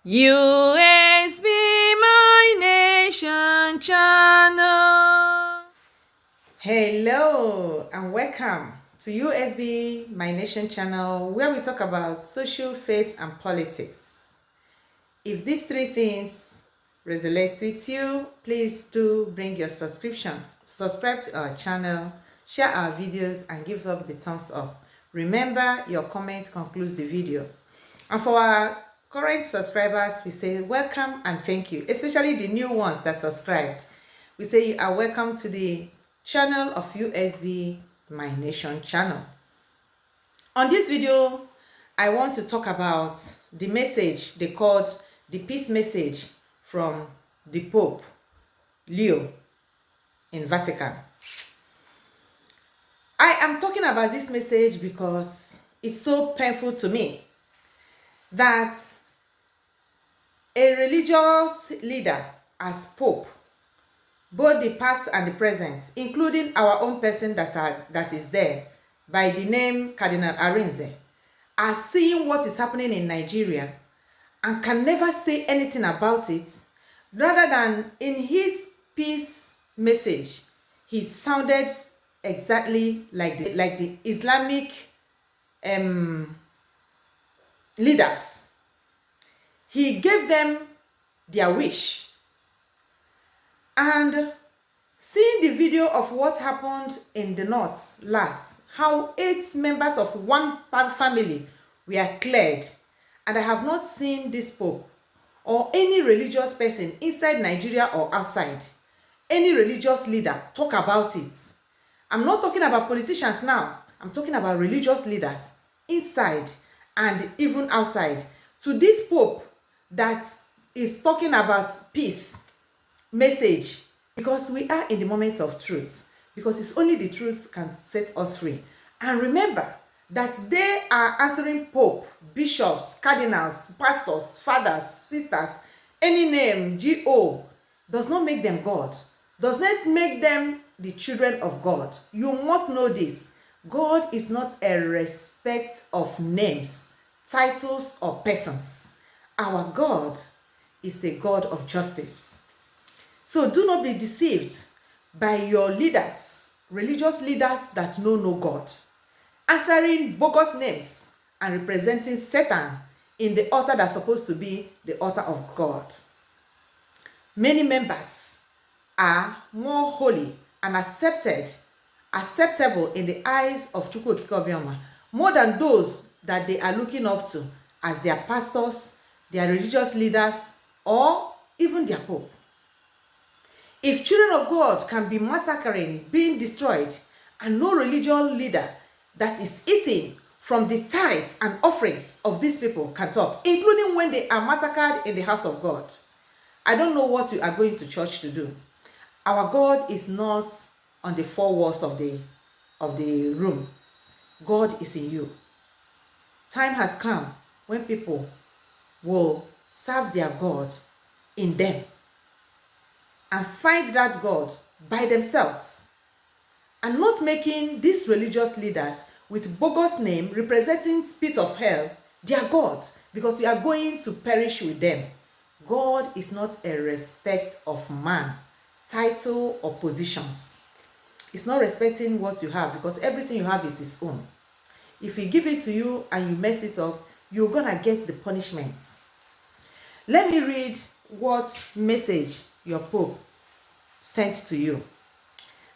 U.S.B My Nation channel. Hello and welcome to U.S.B My Nation channel, where we talk about social, faith, and politics. If these three things resonate with you, please do bring your subscribe to our channel, share our videos, and give up the thumbs up. Remember, your comment concludes the video. And for our current subscribers, we say welcome and thank you, especially the new ones that subscribed. We say you are welcome to the channel of U.S.B My Nation channel. On this video, I want to talk about the message they called the peace message from the Pope Leo in Vatican. I am talking about this message because it's so painful to me that a religious leader as Pope, both the past and the present, including our own person that is there by the name Cardinal Arinze, are seeing what is happening in Nigeria and can never say anything about it, rather than in his peace message, he sounded exactly like the Islamic leaders. He gave them their wish. And seeing the video of what happened in the north last, how 8 members of one family were cleared, and I have not seen this Pope or any religious person inside Nigeria or outside, any religious leader talk about it. I'm not talking about politicians now. I'm talking about religious leaders inside and even outside. To this Pope that is talking about peace message, because we are in the moment of truth, because it's only the truth can set us free. And remember that they are answering Pope, bishops, cardinals, pastors, fathers, sisters, any name, G.O. does not make them God, does not make them the children of God. You must know this. God is not a respect of names, titles, or persons. Our God is a God of justice. So do not be deceived by your leaders, religious leaders that know no God, answering bogus names and representing Satan in the altar that's supposed to be the altar of God. Many members are more holy and acceptable in the eyes of Chukwu Okike Obioma, more than those that they are looking up to as their pastors, their religious leaders, or even their Pope. If children of God can be massacring, being destroyed, and no religious leader that is eating from the tithes and offerings of these people can talk, including when they are massacred in the house of God, I don't know what you are going to church to do. Our God is not on the 4 walls of the room. God is in you. Time has come when people will serve their God in them and find that God by themselves, and not making these religious leaders with bogus name representing spit of hell their God, because we are going to perish with them. God is not a respect of man, title, or positions. It's not respecting what you have, because everything you have is his own. If he give it to you and you mess it up, you're gonna get the punishment. Let me read what message your Pope sent to you.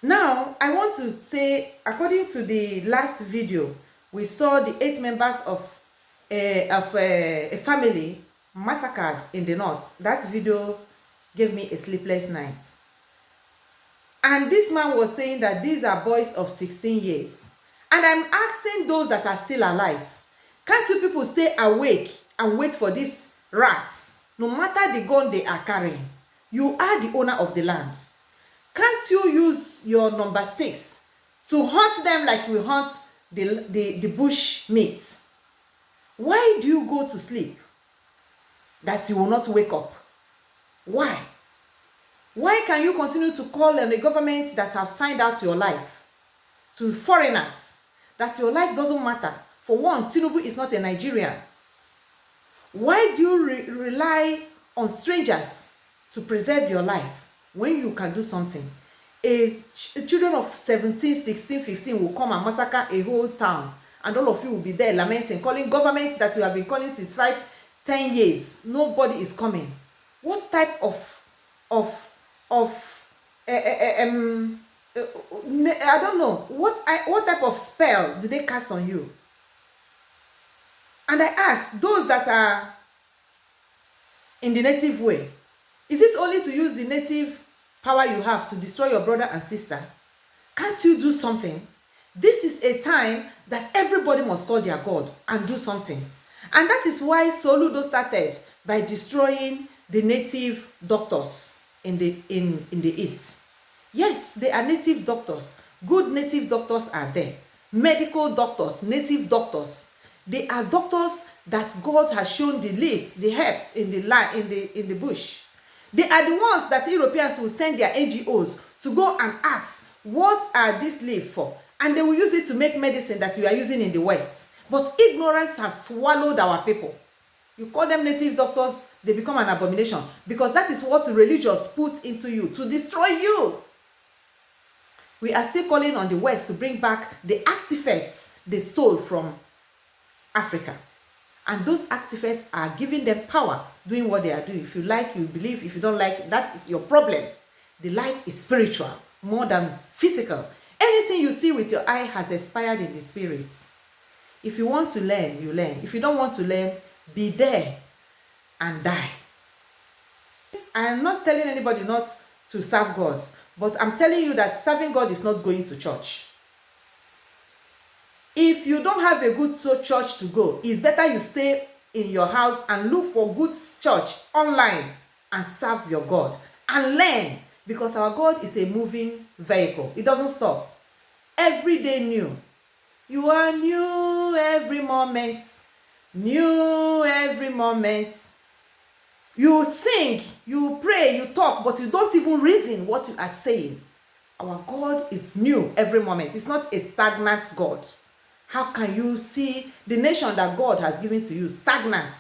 Now, I want to say, according to the last video, we saw the 8 members of a family massacred in the north. That video gave me a sleepless night. And this man was saying that these are boys of 16 years. And I'm asking those that are still alive, can't you people stay awake and wait for these rats? No matter the gun they are carrying, you are the owner of the land. Can't you use your number 6 to hunt them like we hunt the bush meat? Why do you go to sleep that you will not wake up? Why? Why can you continue to call on the government that have signed out your life to foreigners that your life doesn't matter? For one, Tinubu is not a Nigerian. Why do you rely on strangers to preserve your life when you can do something? Children of 17, 16, 15 will come and massacre a whole town, and all of you will be there lamenting, calling government that you have been calling since 5, 10 years. Nobody is coming. What type of I don't know what type of spell do they cast on you? And I ask those that are in the native way, is it only to use the native power you have to destroy your brother and sister? Can't you do something? This is a time that everybody must call their God and do something. And that is why Soludo started by destroying the native doctors in the East. Yes, they are native doctors. Good native doctors are there. Medical doctors, native doctors. They are doctors that God has shown the leaves, the herbs in the bush. They are the ones that Europeans will send their NGOs to go and ask, what are these leaves for? And they will use it to make medicine that we are using in the West. But ignorance has swallowed our people. You call them native doctors, they become an abomination, because that is what religious put into you, to destroy you. We are still calling on the West to bring back the artifacts they stole from Africa. And those artifacts are giving them power, doing what they are doing. If you like, you believe. If you don't like, that is your problem. The life is spiritual more than physical. Anything you see with your eye has expired in the spirit. If you want to learn, you learn. If you don't want to learn, be there and die. I am not telling anybody not to serve God, but I'm telling you that serving God is not going to church. If you don't have a good church to go, it's better you stay in your house and look for good church online and serve your God and learn, because our God is a moving vehicle. It doesn't stop. Every day new. You are new every moment. New every moment. You sing, you pray, you talk, but you don't even reason what you are saying. Our God is new every moment. It's not a stagnant God. How can you see the nation that God has given to you stagnant,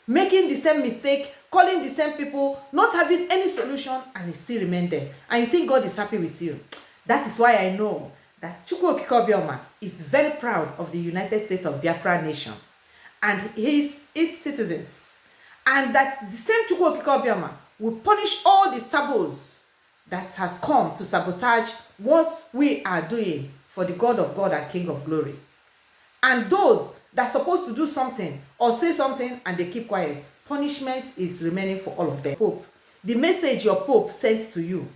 making the same mistake, calling the same people, not having any solution, and it still remain there? And you think God is happy with you? That is why I know that Chukwu Okike Obioma is very proud of the United States of Biafra nation and its citizens. And that the same Chukwu Okike Obioma will punish all the sabos that has come to sabotage what we are doing for the God of God and King of Glory. And those that are supposed to do something or say something and they keep quiet, punishment is remaining for all of them. Pope, the message your Pope sent to you,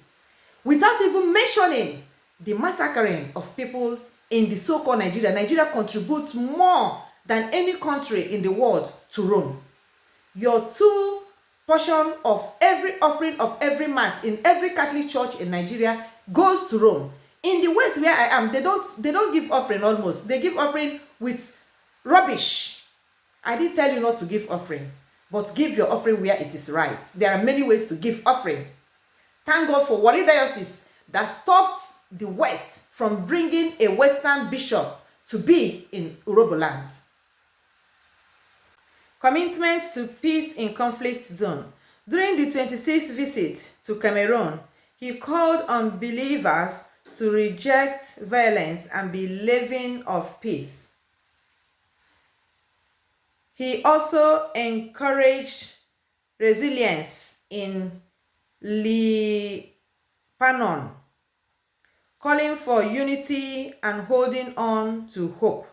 without even mentioning the massacring of people in the so-called Nigeria. Nigeria contributes more than any country in the world to Rome. Your 2 portion of every offering of every mass in every Catholic church in Nigeria goes to Rome. In the West where I am, they don't give offering almost. They give offering with rubbish. I didn't tell you not to give offering, but give your offering where it is right. There are many ways to give offering. Thank God for Warri Diocese that stopped the West from bringing a Western bishop to be in Urobo land. Commitment to peace in conflict zone. During the 26th visit to Cameroon, he called on believers to reject violence and be living of peace. He also encouraged resilience in Lebanon, calling for unity and holding on to hope.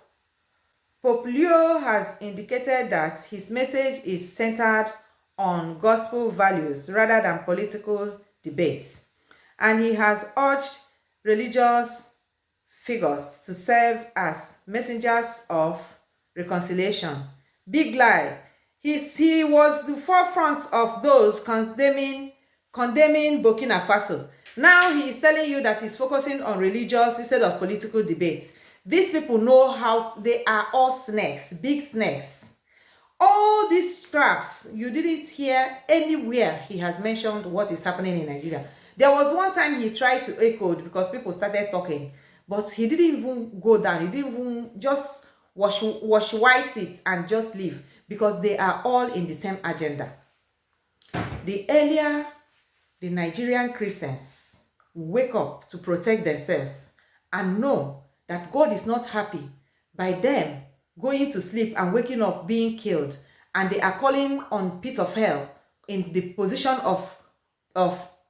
Pope Leo has indicated that his message is centered on gospel values rather than political debates, and he has urged religious figures to serve as messengers of reconciliation. Big lie. He was the forefront of those condemning Burkina Faso. Now he is telling you that he's focusing on religious instead of political debates. These people know how they are all snakes, big snakes. All these traps, you didn't hear anywhere he has mentioned what is happening in Nigeria. There was one time he tried to echo because people started talking, but he didn't even go down. He didn't even just wash white it and just leave. because they are all in the same agenda. The earlier the Nigerian Christians wake up to protect themselves and know that God is not happy by them going to sleep and waking up being killed, and they are calling on pit of hell in the position of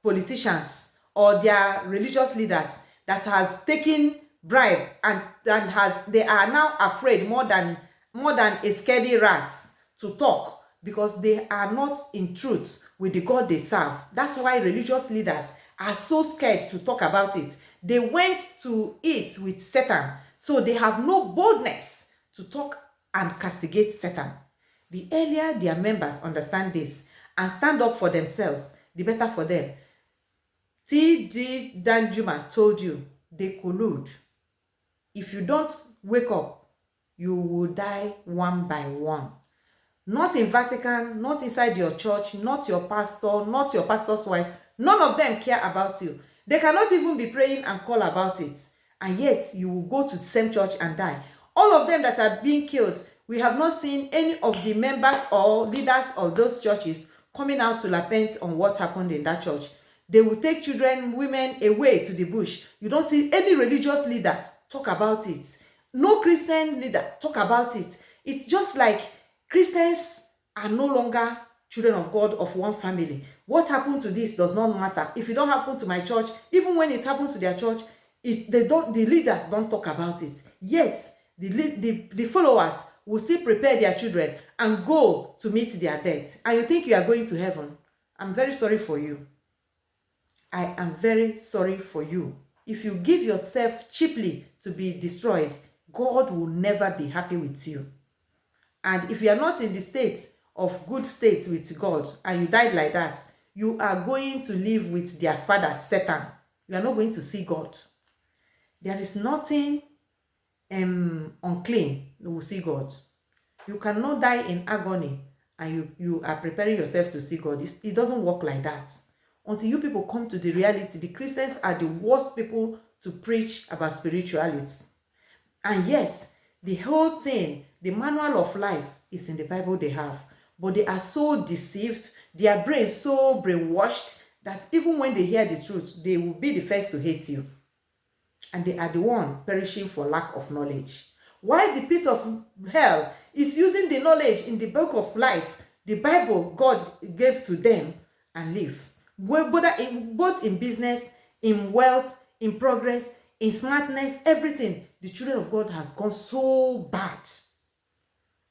politicians or their religious leaders that has taken bribe, and they are now afraid more than a scaredy rat to talk, because they are not in truth with the God they serve. That's why religious leaders are so scared to talk about it. They went to it with Satan, so they have no boldness to talk and castigate Satan. The earlier their members understand this and stand up for themselves, the better for them. T.D. Danjuma told you they collude. If you don't wake up, you will die one by one. Not in Vatican, not inside your church, not your pastor, not your pastor's wife. None of them care about you. They cannot even be praying and call about it. And yet, you will go to the same church and die. All of them that are being killed, we have not seen any of the members or leaders of those churches coming out to lament on what happened in that church. They will take children, women away to the bush. You don't see any religious leader talk about it. No Christian leader talk about it. It's just like Christians are no longer children of God of one family. What happened to this does not matter. If it don't happen to my church, even when it happens to their church, the leaders don't talk about it. Yet, the followers will still prepare their children and go to meet their death. And you think you are going to heaven? I'm very sorry for you. I am very sorry for you. If you give yourself cheaply to be destroyed, God will never be happy with you. And if you are not in the state of good state with God and you died like that, you are going to live with their father, Satan. You are not going to see God. There is nothing unclean you will see God. You cannot die in agony and you are preparing yourself to see God. It doesn't work like that. Until you people come to the reality, the Christians are the worst people to preach about spirituality. And yet, the whole thing, the manual of life, is in the Bible they have. But they are so deceived, their brains so brainwashed, that even when they hear the truth, they will be the first to hate you. And they are the one perishing for lack of knowledge. While the pit of hell is using the knowledge in the book of life, the Bible God gave to them, and live. Both in business, in wealth, in progress, in smartness, everything. The children of God has gone so bad.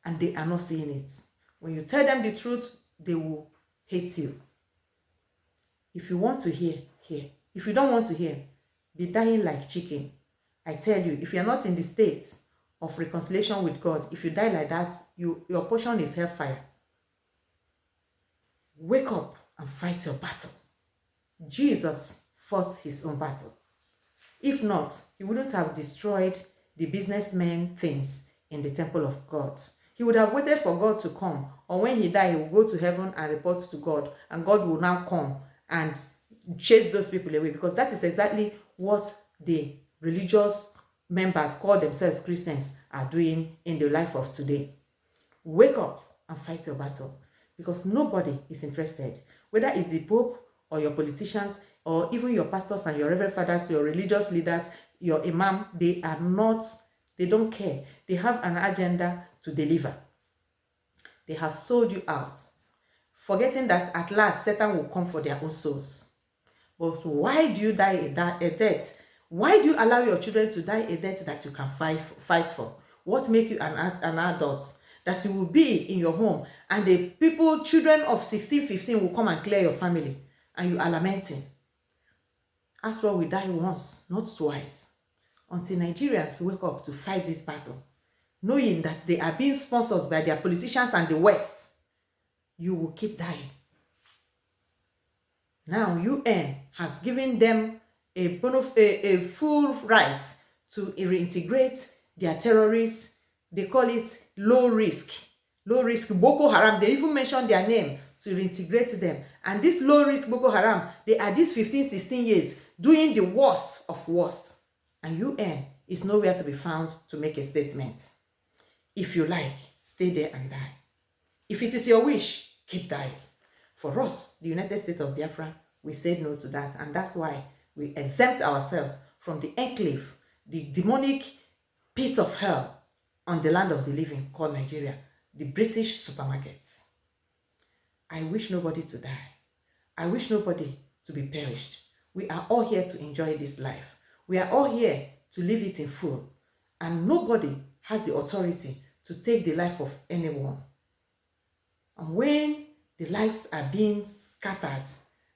And they are not seeing it. When you tell them the truth, they will hate you. If you want to hear, hear. If you don't want to hear, be dying like chicken. I tell you, if you're not in the state of reconciliation with God, if you die like that, your portion is hellfire. Wake up and fight your battle. Jesus fought his own battle. If not, he wouldn't have destroyed the businessmen things in the temple of God. He would have waited for God to come, or when he died, he will go to heaven and report to God, and God will now come and chase those people away, because that is exactly what the religious members call themselves Christians are doing in the life of today. Wake up and fight your battle, because nobody is interested, whether it's the Pope or your politicians or even your pastors and your reverend fathers, your religious leaders, your imam. They don't care. They have an agenda to deliver. They have sold you out, forgetting that at last Satan will come for their own souls. But why do you die a death? Why do you allow your children to die a death that you can fight for? What makes you an adult? That you will be in your home and the children of 16, 15 will come and clear your family, and you are lamenting. As well, we die once, not twice. Until Nigerians wake up to fight this battle, knowing that they are being sponsored by their politicians and the West, you will keep dying. Now, UN has given them a full right to reintegrate their terrorists. They call it low risk Boko Haram. They even mention their name to reintegrate them. And this low risk Boko Haram, they are these 15, 16 years doing the worst of worst. And UN is nowhere to be found to make a statement. If you like, stay there and die. If it is your wish, keep dying. For us, the United States of Biafra, we said no to that. And that's why we exempt ourselves from the enclave, the demonic pit of hell on the land of the living called Nigeria, the British supermarkets. I wish nobody to die. I wish nobody to be perished. We are all here to enjoy this life. We are all here to live it in full. And nobody has the authority to take the life of anyone. And when the lives are being scattered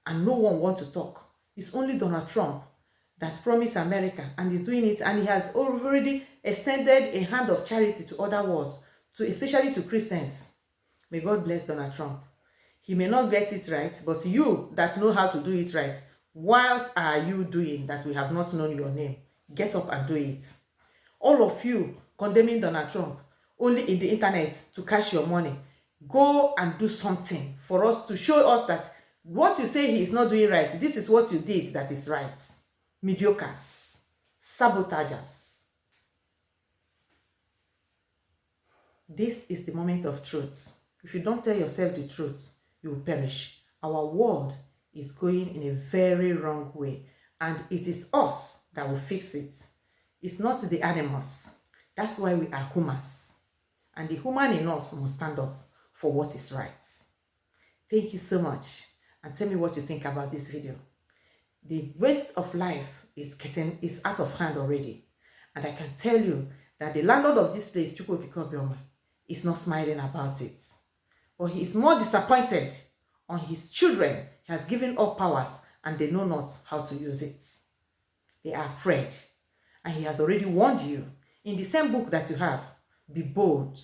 and no one wants to talk, it's only Donald Trump that promised America and is doing it, and he has already extended a hand of charity to other worlds, especially to Christians. May God bless Donald Trump. He may not get it right, but you that know how to do it right, what are you doing that we have not known your name? Get up and do it. All of you condemning Donald Trump only in the internet to cash your money, go and do something for us to show us that what you say he is not doing right, this is what you did that is right. Mediocres, sabotagers. This is the moment of truth. If you don't tell yourself the truth, you will perish. Our world is going in a very wrong way, and it is us that will fix it. It's not the animals. That's why we are humans, and the human in us must stand up for what is right. Thank you so much, and tell me what you think about this video. The waste of life is out of hand already, and I can tell you that the landlord of this place, Chukwuokike, is not smiling about it. But he is more disappointed on his children. He has given up powers and they know not how to use it. They are afraid. And he has already warned you in the same book that you have. Be bold.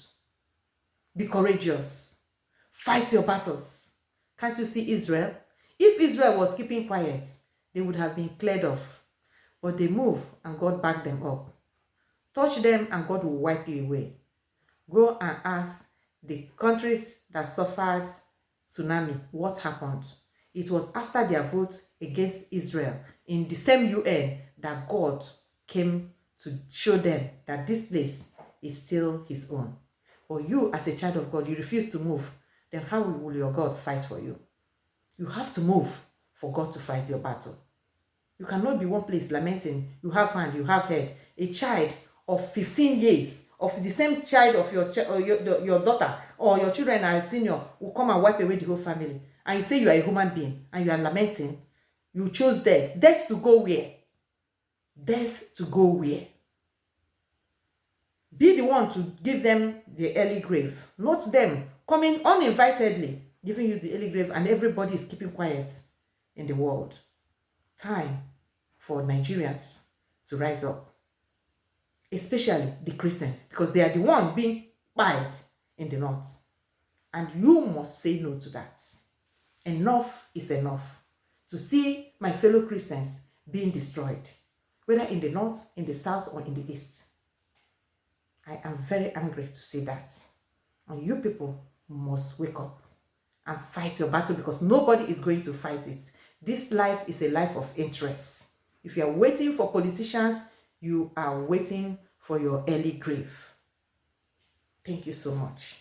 Be courageous. Fight your battles. Can't you see Israel? If Israel was keeping quiet, they would have been cleared off. But they move and God backed them up. Touch them and God will wipe you away. Go and ask the countries that suffered tsunami what happened. It was after their vote against Israel in the same UN that God came to show them that this place is still his own. But you, as a child of God, you refuse to move. Then how will your God fight for you? You have to move for God to fight your battle. You cannot be one place lamenting. You have hand, you have head. A child of 15 years, of the same child of your daughter or your children are senior, will come and wipe away the whole family. And you say you are a human being and you are lamenting. You chose death. Death to go where? Death to go where? Be the one to give them the early grave, not them coming uninvitedly, giving you the early grave, and everybody is keeping quiet in the world. Time for Nigerians to rise up, especially the Christians, because they are the ones being buried in the north. And you must say no to that. Enough is enough to see my fellow Christians being destroyed, whether in the north, in the south, or in the east. I am very angry to see that. And you people must wake up and fight your battle, because nobody is going to fight it. This life is a life of interest. If you are waiting for politicians, you are waiting for your early grave. Thank you so much.